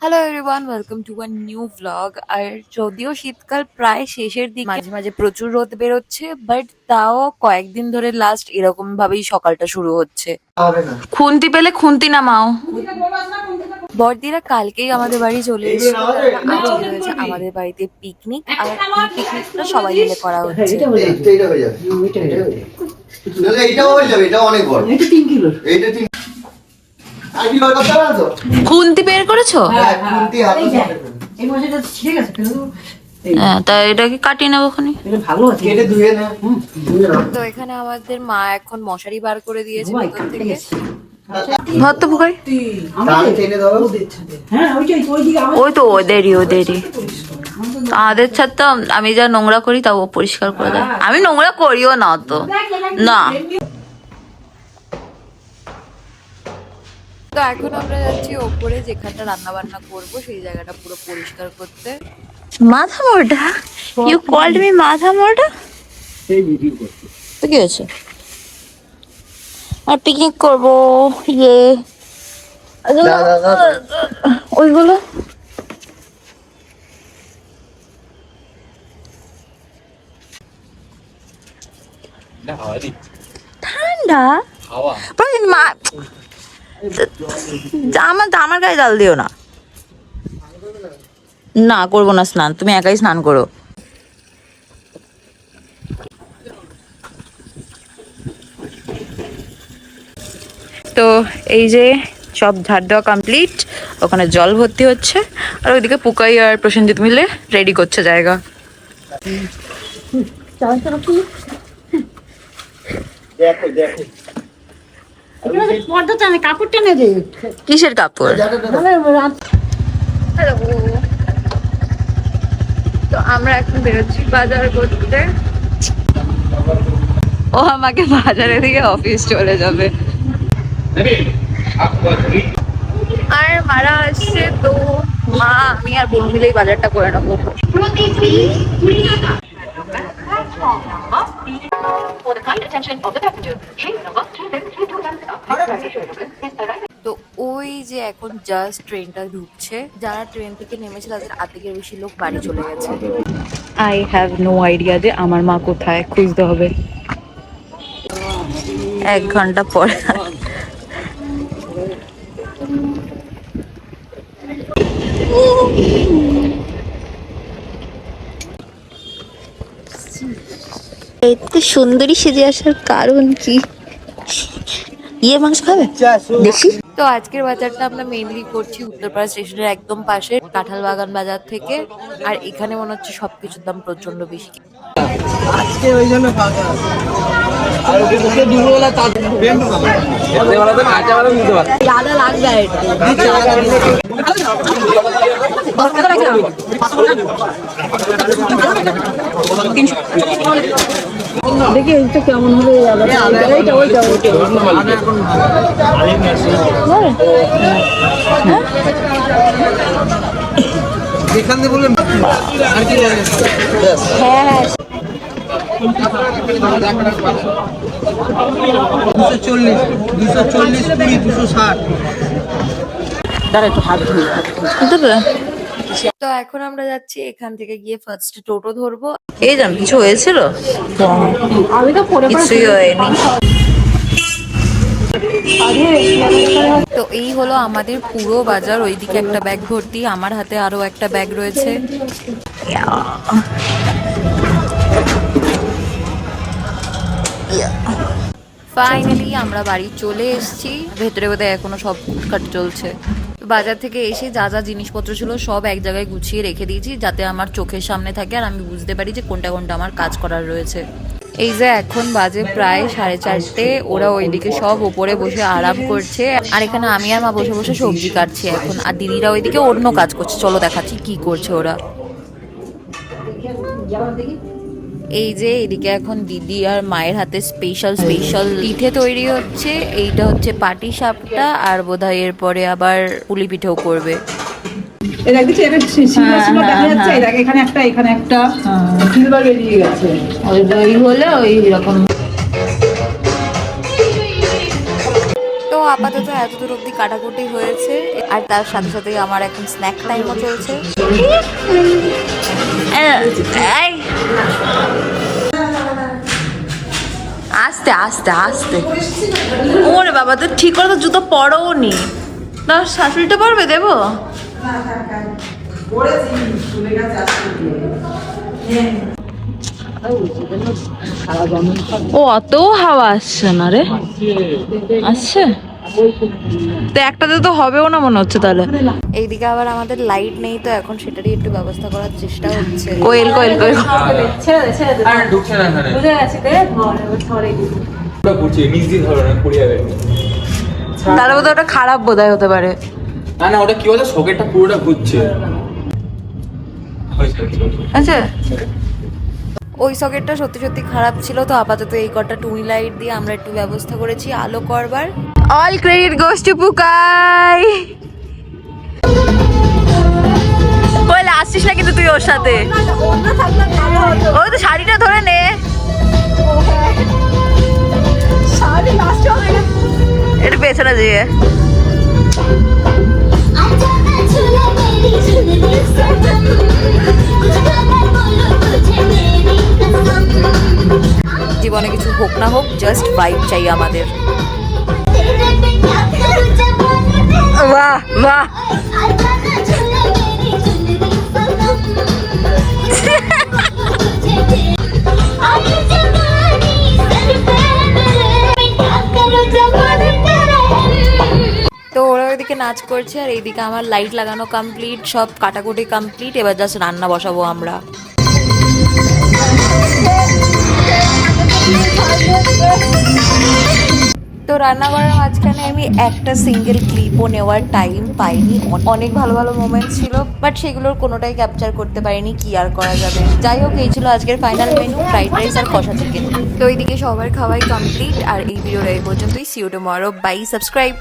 Hello everyone, welcome to a new vlog. আর যদিও শীতকাল প্রায় শেষের দিকে, মাঝে মাঝে প্রচুর রোদ বেরোচ্ছে, বাট তাও কয়েকদিন ধরে লাস্ট এরকম ভাবেই সকালটা শুরু হচ্ছে। খুন্তি পেলে খুন্তি নামাও। বড়দিরা কালকেই আমাদের বাড়ি চলে এসেছিল, কেননা আজকে রয়েছে আমাদের বাড়িতে পিকনিক। আর এই পিকনিকটা সবাই মিলে করা হচ্ছে। খুন্তি বের করেছো? তা এটাকে কাটিয়ে নেবো ওখানে। তো এখানে আমাদের মা এখন মশারি বার করে দিয়েছে ভেতর থেকে। ভাত তো পোকাই, ওই তো ওদেরই তাদের ছাদ তো আমি যা নোংরা করি তাও পরিষ্কার করে দেয়। আমি নোংরা করিও না তো না। তো এখন আমরা যাচ্ছি ওপরে, যেখানটা রান্না বান্না করবো সেই জায়গাটা পুরো পরিষ্কার করতে। মাথা মোটা, ইউ কল্ড মি মাথা মোটা। তো কি হয়েছে? আর পিকনিক করবো, ইয়ে ওইগুলো ঠান্ডা। আমার গায়ে জাল দিও না। না করবো না স্নান, তুমি একাই স্নান করো। তো এই যে সব ঝাড় দেওয়া কমপ্লিট, ওখানে জল ভর্তি হচ্ছে, আর ওইদিকে পুকাই আর প্রসেনজিৎ মিলে রেডি করছে জায়গা। কিসের কাপড়? তো আমরা এখন বেরোচ্ছি বাজার করতে। ও আমাকে বাজারে দিয়ে অফিস চলে যাবে। আর মারা আসছে, তো মা আমি আর বোন মিলেই বাজারটা করে নেবো। তো ওই যে এখন জাস্ট ট্রেনটা ঢুকছে, যারা ট্রেন থেকে নেমেছে তাদের আর্ধেকের বেশি লোক বাড়ি চলে গেছে। আই হ্যাভ নো আইডিয়া যে আমার মা কোথায়, খুঁজতে হবে 1 ঘন্টা পর। এত সুন্দরী সেজে আসার কারণ কি? ইয়ে মাংস খাবে দেখি। তো আজকের বাজারটা আমরা মেইনলি করছি উত্তরপাড়া স্টেশনের একদম পাশে কাঁঠাল বাগান বাজার থেকে। আর এখানে মনে হচ্ছে সবকিছুর দাম প্রচন্ড বেশি। আজকে ওই জন্য ফাঁকা আর ওকে দুপুরবেলা দাদা লাগবে দেখি এইটা কেমন হবে। হ্যাঁ 240 তো এখন আমরা যাচ্ছি, এখান থেকে গিয়ে ফার্স্ট টোটো ধরবো। এই জান কিছু হয়েছিল? কিছুই হয়নি। তো এই হলো আমাদের পুরো বাজার। ওইদিকে একটা ব্যাগ ভর্তি, আমার হাতে আরো একটা ব্যাগ রয়েছে। ফাইনালি আমরা বাড়ি চলে এসেছি। ভেতরে বোধহয় এখনো সব কাট চলছে। বাজার থেকে এসে যা যা জিনিসপত্র ছিল সব এক জায়গায় গুছিয়ে রেখে দিয়েছি, যাতে আমার চোখের সামনে থাকে আর আমি বুঝতে পারি যে কোনটা কোনটা আমার কাজ করার রয়েছে। এই যে এখন বাজে প্রায় 4:30, ওরা ওইদিকে সব ওপরে বসে আরাম করছে, আর এখানে আমি আর মা বসে বসে সবজি কাটছি এখন। আর দিদিরা ওইদিকে অন্য কাজ করছে, চলো দেখাচ্ছি কি করছে ওরা। এই যে এদিকে এখন দিদি আর মায়ের হাতে স্পেশাল পিঠে তৈরি হচ্ছে। এইটা হচ্ছে পাটি সাপটা, আর বোধহয় এরপরে আবার পুলি পিঠেও করবে। তো আপাতত আপাতত এত দূর অব্দি কাটাকুটি হয়েছে, আর তার সাথে সাথে আমার এখন স্ন্যাক টাইমও চলছে। আস্তে আস্তে আস্তে, ওরে বাবা, তো ঠিক করে তো জুতো পরও নি না, শাশুড়িটা পারবে দেবো। ও অত হাওয়া আসছে না রে, আসছে তো একটাতে তো হবেও না মনে হচ্ছে তাহলে। এইদিকে আবার আমাদের লাইট নেই, তো এখন সেটারই একটু ব্যবস্থা করার চেষ্টা হচ্ছে। কোয়েল কোয়েল কোয়েল আর ঢুকছে না এখানে, বুঝে গেছি রে, ধরে পুরো ঘুরছে নিচ দিয়ে ধরে না পড়ে যাবে। তাহলে বোধহয় ওটা খারাপ বোধহয় হতে পারে। না না, ওটা কি বলতো, সকেটটা পুরোটা ঘুরছে। আচ্ছা, ওই সকেটটা সত্যি সত্যি খারাপ ছিল, তো আপাতত এই কটা টুনি লাইট দিয়ে আমরা একটু ব্যবস্থা করেছি আলো করবার। All credit goes to Pukai. ওই আসছিস না কিন্তু তুই ওর সাথে, ওই তো শাড়িটা ধরে নে, এটা পেছনে দিয়ে। জীবনে কিছু হোক না হোক, জাস্ট ভাইব চাই আমাদের। বাহ বাহ, তো ওরা ওইদিকে নাচ করছে আর এইদিকে আমার লাইট লাগানো কমপ্লিট, সব কাটাকুটি কমপ্লিট। এবার জাস্ট রান্না বসাবো আমরা। তো রান্না করার মাঝখানে আমি একটা সিঙ্গেল ক্লিপও নেওয়ার টাইম পাইনি। অনেক ভালো ভালো মোমেন্ট ছিল, বাট সেগুলোর কোনোটাই ক্যাপচার করতে পারিনি, কি আর করা যাবে। যাই হোক, এই ছিল আজকের ফাইনাল মেনু, ফ্রাইড রাইস আর কষা চিকেন। তো এইদিকে সবার খাওয়াই কমপ্লিট, আর এই ভিডিওটা এই পর্যন্তই। See you tomorrow, bye, subscribe.